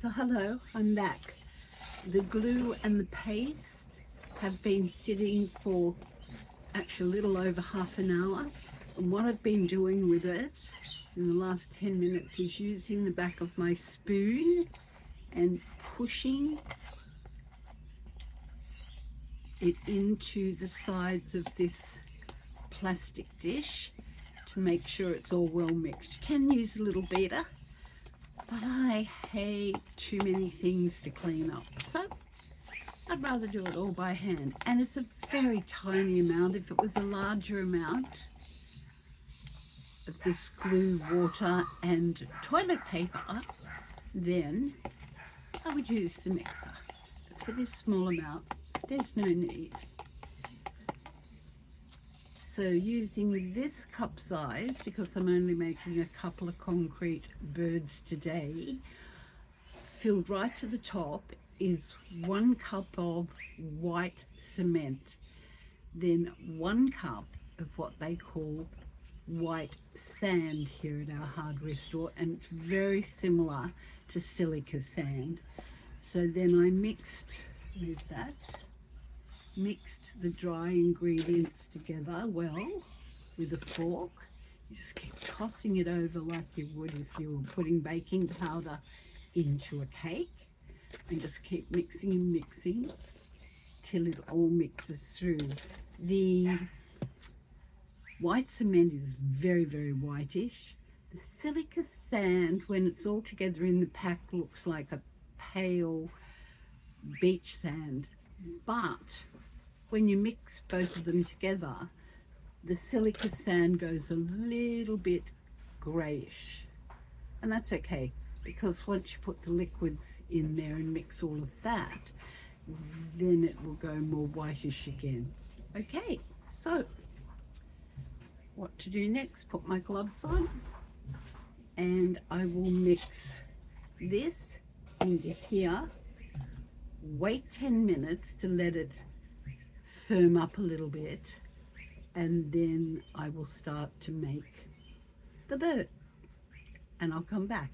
So hello, I'm back. The glue and the paste have been sitting for actually a little over half an hour. And what I've been doing with it in the last 10 minutes is using the back of my spoon and pushing it into the sides of this plastic dish to make sure it's all well mixed. You can use a little beater, but I hate too many things to clean up, so I'd rather do it all by hand. And it's a very tiny amount. If it was a larger amount of this glue, water and toilet paper, then I would use the mixer. But for this small amount, there's no need. So using this cup size, because I'm only making a couple of concrete birds today, filled right to the top is 1 cup of white cement, then 1 cup of what they call white sand here at our hardware store, and it's very similar to silica sand. So then I mixed the dry ingredients together well with a fork. You just keep tossing it over like you would if you were putting baking powder into a cake, and just keep mixing and mixing till it all mixes through. The white cement is very, very whitish. The silica sand, when it's all together in the pack, looks like a pale beach sand, but when you mix both of them together, the silica sand goes a little bit greyish, and that's okay, because once you put the liquids in there and mix all of that, then it will go more whitish again. Okay, so what to do next? Put my gloves on, and I will mix this into here, wait 10 minutes to let it firm up a little bit, and then I will start to make the bird, and I'll come back.